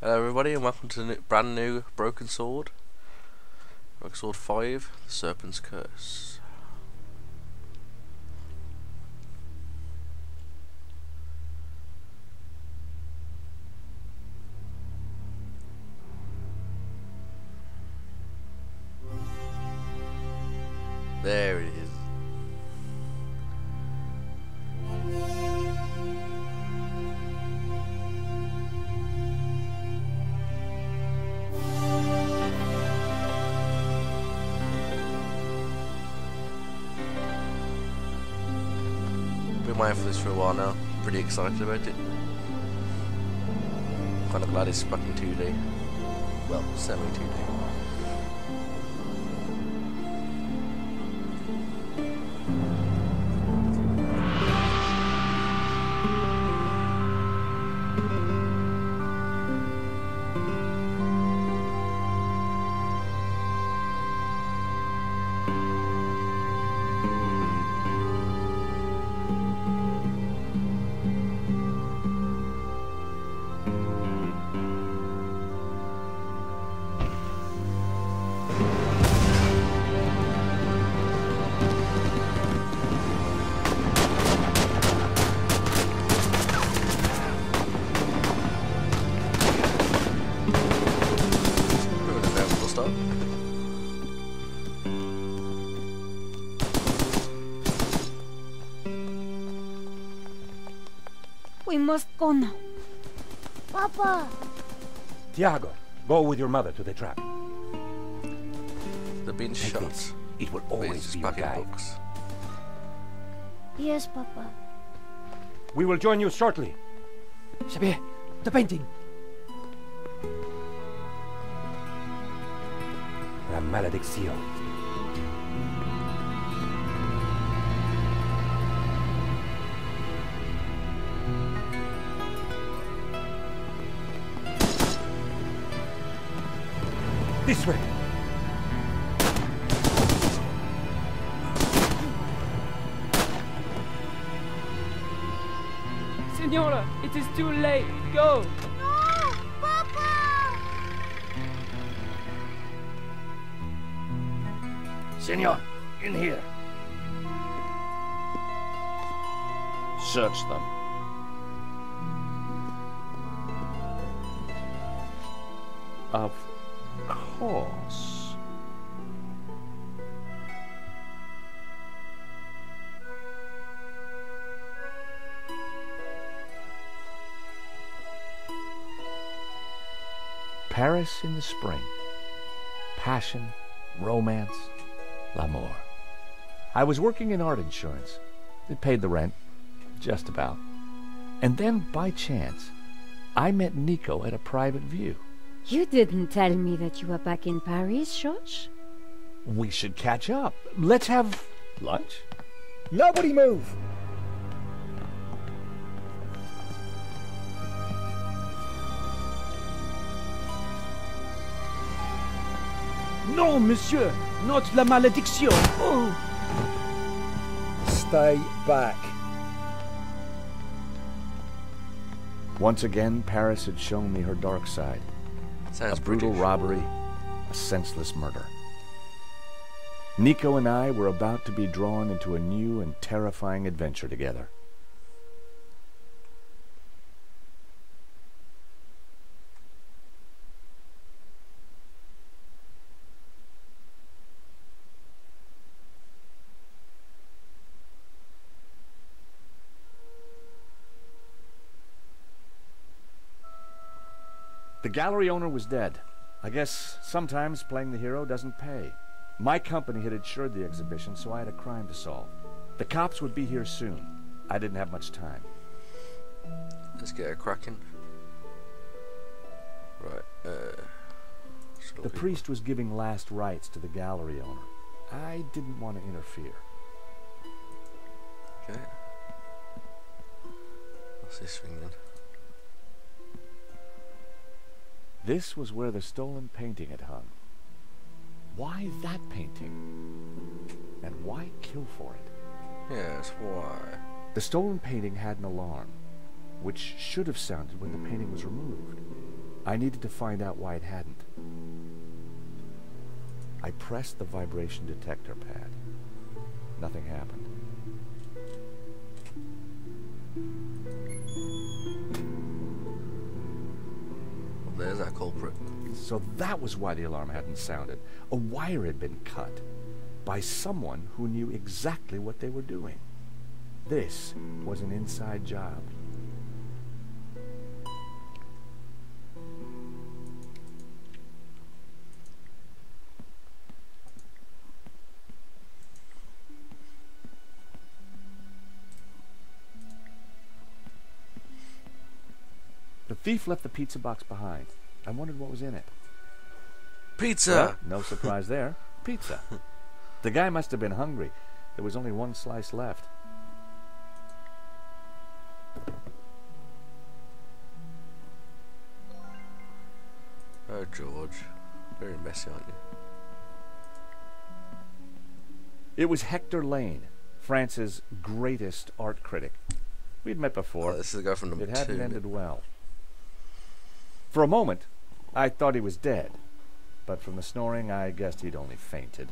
Hello everybody and welcome to the brand new Broken Sword 5, the Serpent's Curse. There it is. Been waiting for this for a while now. Pretty excited about it. Kind of glad it's back in 2D. Well, semi 2D. We must go now. Papa! Tiago, go with your mother to the trap. They've been Take shot. this. It will always be your back in guide. books. Yes, Papa. We will join you shortly. Xavier, the painting. La maledicción. This way. Senora, it is too late. Go. No! Papa! Senor, in here. Search them. Of course. Paris in the spring. Passion, romance, l'amour. I was working in art insurance. It paid the rent, just about. And then, by chance, I met Nico at a private view. You didn't tell me that you were back in Paris, George? We should catch up. Let's have lunch. Nobody move! No, monsieur. Not la malédiction. Oh. Stay back. Once again, Paris had shown me her dark side. Sounds A brutal British. robbery, a senseless murder. Nico and I were about to be drawn into a new and terrifying adventure together. The gallery owner was dead. I guess sometimes playing the hero doesn't pay. My company had insured the exhibition, so I had a crime to solve. The cops would be here soon. I didn't have much time. Let's get a cracking. Right, The priest was giving last rites to the gallery owner. I didn't want to interfere. Okay. What's this thing then? This was where the stolen painting had hung. Why that painting? And why kill for it? Yes, why? The stolen painting had an alarm, which should have sounded when the painting was removed. I needed to find out why it hadn't. I pressed the vibration detector pad. Nothing happened. Well, there's our culprit. So that was why the alarm hadn't sounded. A wire had been cut by someone who knew exactly what they were doing. This was an inside job. The thief left the pizza box behind. I wondered what was in it. Pizza! Well, no surprise there. Pizza. The guy must have been hungry. There was only one slice left. Oh, George. Very messy, aren't you? It was Hector Lane, France's greatest art critic. We'd met before. Oh, this is the guy from number 2. It hadn't ended well. For a moment, I thought he was dead. But from the snoring, I guessed he'd only fainted.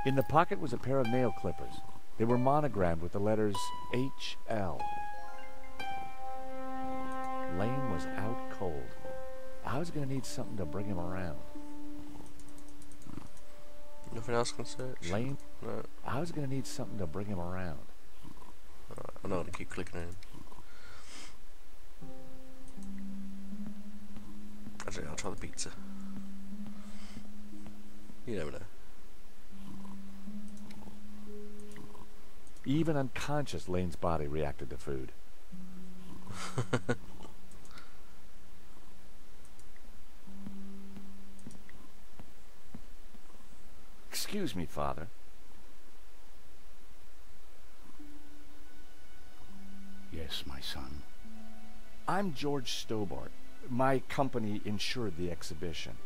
In the pocket was a pair of nail clippers. They were monogrammed with the letters HL. Lane was out cold. I was going to need something to bring him around. Nothing else can search? Lane? No. I was going to need something to bring him around. Alright, I'm not going to keep clicking in. Actually, I'll try the pizza. You never know. Even unconscious, Lane's body reacted to food. Excuse me, Father. Yes, my son. I'm George Stobart. My company insured the exhibition.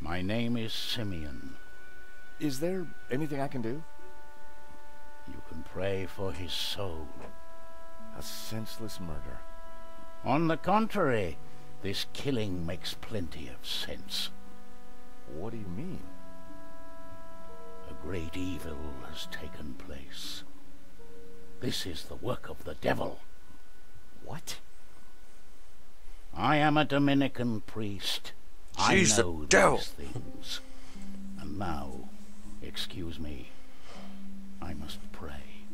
My name is Simeon. Is there anything I can do? You can pray for his soul. A senseless murder. On the contrary, this killing makes plenty of sense. What do you mean? A great evil has taken place. This is the work of the devil. What? I am a Dominican priest. She's I know the devil. these things. And now, excuse me, I must pray.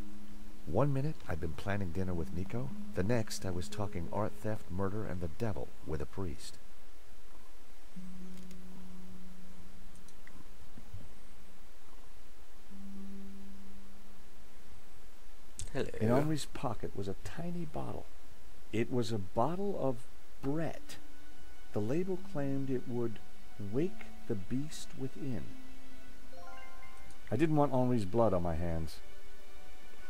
1 minute I'd been planning dinner with Nico. The next I was talking art theft, murder, and the devil with a priest. Hello. In Henri's pocket was a tiny bottle. It was a bottle of Brett. The label claimed it would wake the beast within. I didn't want Henri's blood on my hands.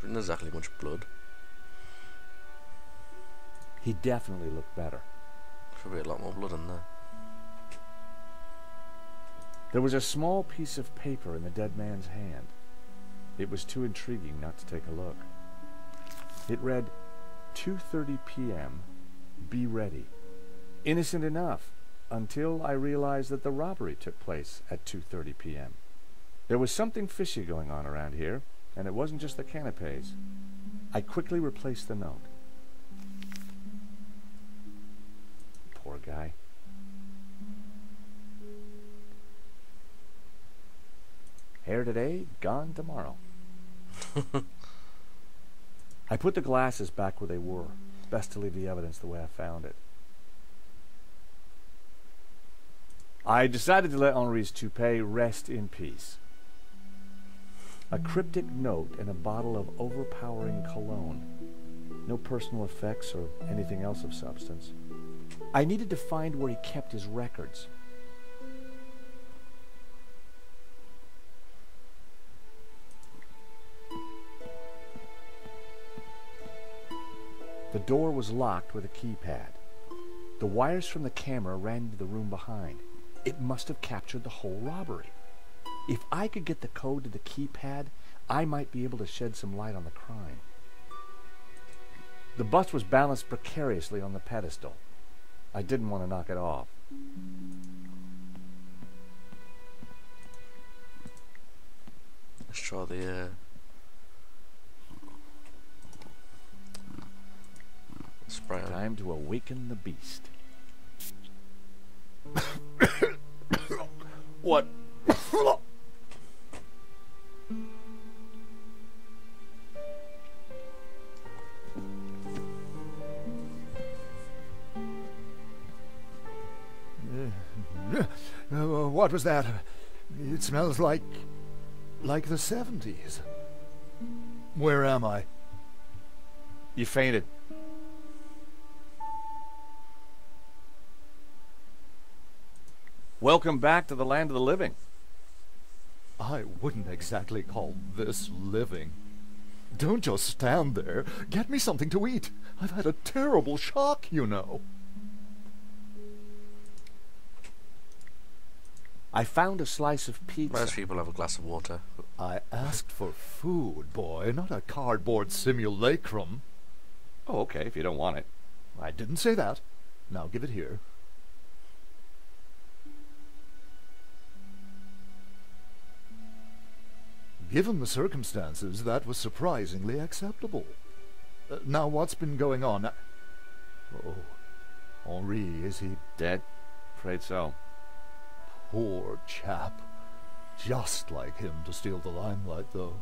Not exactly much blood. He definitely looked better. Probably a lot more blood in there. There was a small piece of paper in the dead man's hand. It was too intriguing not to take a look. It read, 2:30 p.m. Be ready. Innocent enough, until I realized that the robbery took place at 2:30 p.m. There was something fishy going on around here, and it wasn't just the canapes. I quickly replaced the note. Poor guy. Here today, gone tomorrow. I put the glasses back where they were. Best to leave the evidence the way I found it. I decided to let Henri's toupee rest in peace. A cryptic note and a bottle of overpowering cologne. No personal effects or anything else of substance. I needed to find where he kept his records. The door was locked with a keypad. The wires from the camera ran into the room behind. It must have captured the whole robbery. If I could get the code to the keypad, I might be able to shed some light on the crime. The bust was balanced precariously on the pedestal. I didn't want to knock it off. Let's try the spray on. Time to awaken the beast. What? What was that? It smells like the 70s. Where am I? You fainted. Welcome back to the land of the living. I wouldn't exactly call this living. Don't just stand there. Get me something to eat. I've had a terrible shock, you know. I found a slice of pizza. Most people have a glass of water. I asked for food, boy, not a cardboard simulacrum. Oh, okay, if you don't want it. I didn't say that. Now give it here. Given the circumstances, that was surprisingly acceptable. Now, what's been going on? Oh, Henri, is he Dead? Afraid so. poor chap? Just like him to steal the limelight, though.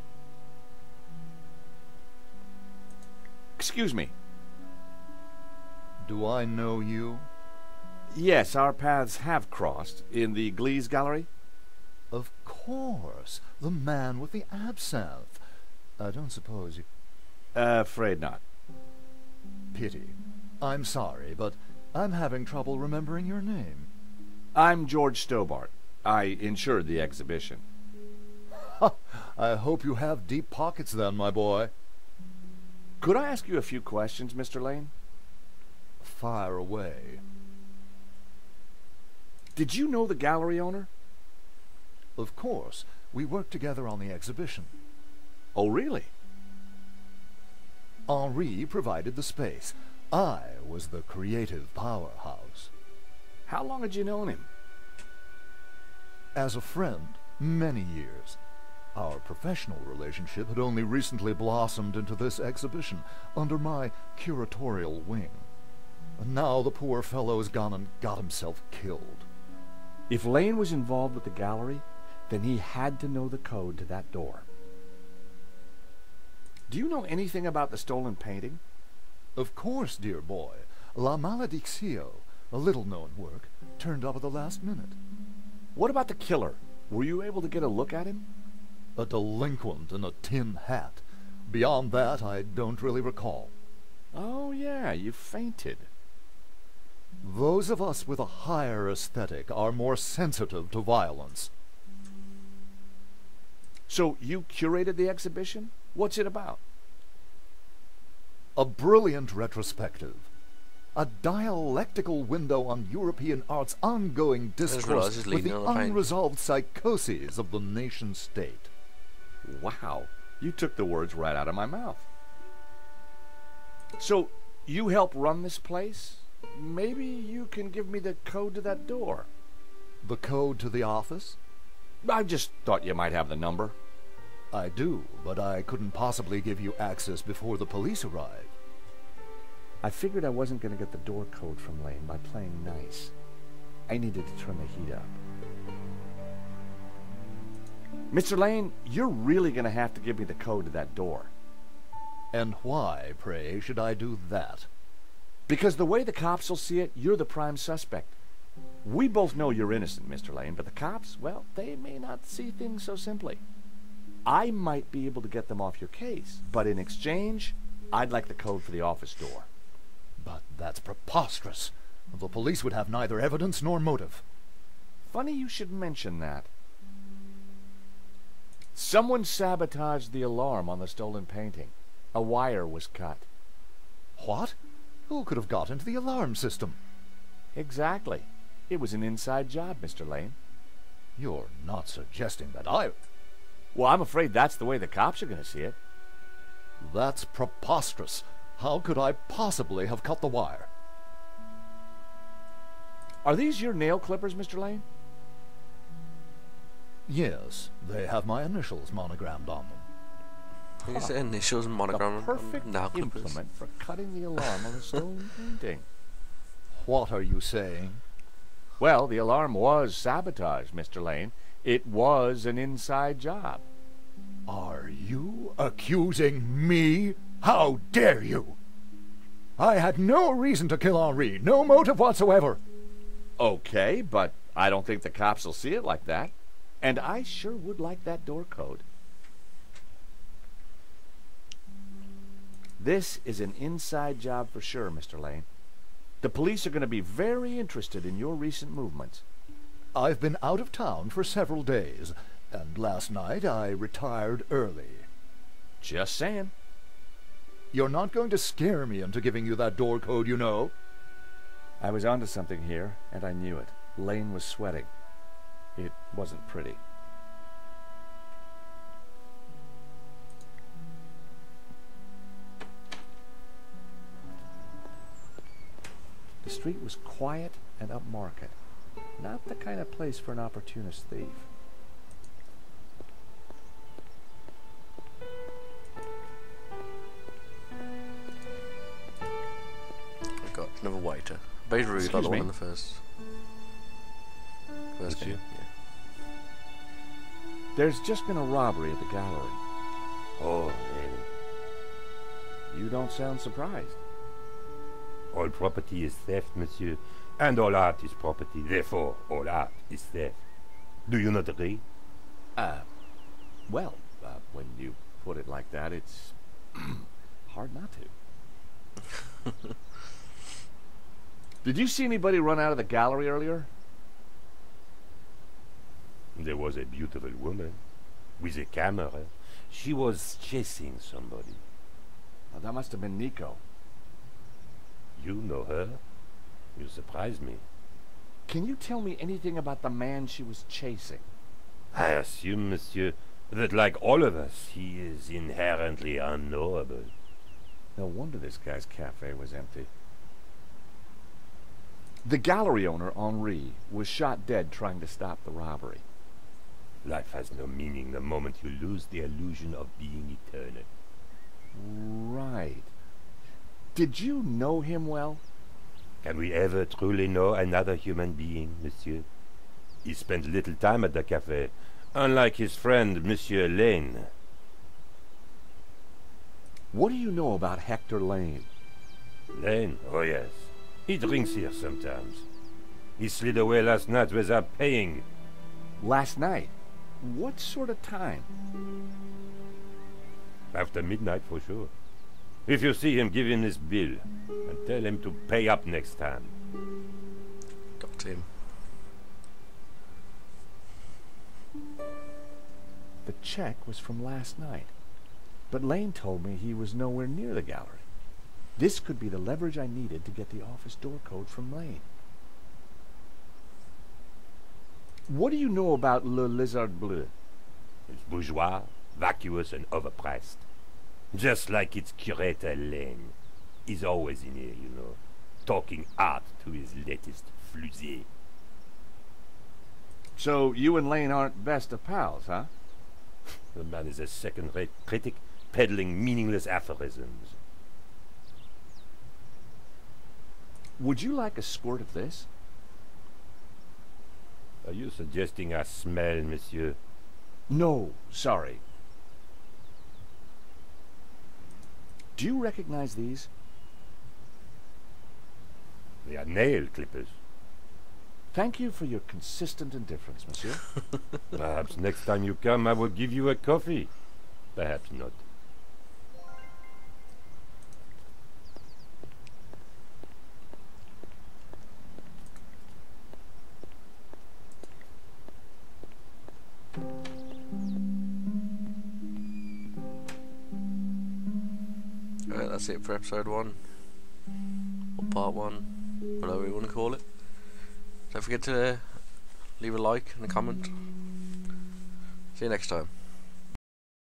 Excuse me. Do I know you? Yes, our paths have crossed in the Glees Gallery. Of course, the man with the absinthe. I don't suppose you... Afraid not. Pity. I'm sorry, but I'm having trouble remembering your name. I'm George Stobart. I insured the exhibition. I hope you have deep pockets then, my boy. Could I ask you a few questions, Mr. Lane? Fire away. Did you know the gallery owner? Of course, we worked together on the exhibition. Oh, really? Henri provided the space. I was the creative powerhouse. How long had you known him? As a friend, many years. Our professional relationship had only recently blossomed into this exhibition, under my curatorial wing. And now the poor fellow has gone and got himself killed. If Lane was involved with the gallery, then he had to know the code to that door. Do you know anything about the stolen painting? Of course, dear boy. La Maledictio, a little-known work, turned up at the last minute. What about the killer? Were you able to get a look at him? A delinquent in a tin hat. Beyond that, I don't really recall. Oh, yeah, you fainted. Those of us with a higher aesthetic are more sensitive to violence. So you curated the exhibition? What's it about? A brilliant retrospective. A dialectical window on European art's ongoing discourse with the unresolved psychoses of the nation-state. Wow, you took the words right out of my mouth. So, you help run this place? Maybe you can give me the code to that door. The code to the office? I just thought you might have the number. I do, but I couldn't possibly give you access before the police arrive. I figured I wasn't going to get the door code from Lane by playing nice. I needed to turn the heat up. Mr. Lane, you're really going to have to give me the code to that door. And why, pray, should I do that? Because the way the cops will see it, you're the prime suspect. We both know you're innocent, Mr. Lane, but the cops, well, they may not see things so simply. I might be able to get them off your case, but in exchange, I'd like the code for the office door. But that's preposterous. The police would have neither evidence nor motive. Funny you should mention that. Someone sabotaged the alarm on the stolen painting. A wire was cut. What? Who could have got into the alarm system? Exactly. It was an inside job, Mr. Lane. You're not suggesting that I... Well, I'm afraid that's the way the cops are going to see it. That's preposterous. How could I possibly have cut the wire? Are these your nail clippers, Mr. Lane? Yes, they have my initials monogrammed on them. These initials and monogram The perfect now clippers. implement for cutting the alarm on a stone painting. What are you saying? Well, the alarm was sabotage, Mr. Lane. It was an inside job. Are you accusing me? How dare you? I had no reason to kill Henri, no motive whatsoever. Okay, but I don't think the cops will see it like that. And I sure would like that door code. This is an inside job for sure, Mr. Lane. The police are going to be very interested in your recent movements. I've been out of town for several days, and last night I retired early. Just saying. You're not going to scare me into giving you that door code, you know. I was onto something here, and I knew it. Lane was sweating. It wasn't pretty. The street was quiet and upmarket. Not the kind of place for an opportunist thief. I've got another waiter. Very rude like Excuse the one me? in the first Monsieur? game. Yeah. There's just been a robbery at the gallery. Oh, really? You don't sound surprised. All property is theft, monsieur, and all art is property. Therefore, all art is theft. Do you not agree? Well, when you put it like that, it's hard not to. Did you see anybody run out of the gallery earlier? There was a beautiful woman with a camera. She was chasing somebody. Well, that must have been Nico. You know her? You surprise me. Can you tell me anything about the man she was chasing? I assume, monsieur, that like all of us, he is inherently unknowable. No wonder this guy's cafe was empty. The gallery owner, Henri, was shot dead trying to stop the robbery. Life has no meaning the moment you lose the illusion of being eternal. Right. Did you know him well? Can we ever truly know another human being, monsieur? He spent little time at the cafe, unlike his friend, Monsieur Lane. What do you know about Hector Lane? Lane? Oh, yes. He drinks here sometimes. He slid away last night without paying. Last night? What sort of time? After midnight, for sure. If you see him, give him this bill, and tell him to pay up next time. Got him. The check was from last night, but Lane told me he was nowhere near the gallery. This could be the leverage I needed to get the office door code from Lane. What do you know about Le Lizard Bleu? It's bourgeois, vacuous, and overpriced. Just like its curator Lane. He's always in here, you know, talking art to his latest flusée. So you and Lane aren't best of pals, huh? The man is a second-rate critic, peddling meaningless aphorisms. Would you like a squirt of this? Are you suggesting I smell, monsieur? No, sorry. Do you recognize these? They are nail clippers. Thank you for your consistent indifference, monsieur. Perhaps next time you come, I will give you a coffee. Perhaps not. Alright, that's it for episode 1. Or part 1. Whatever you want to call it. Don't forget to leave a like and a comment. See you next time.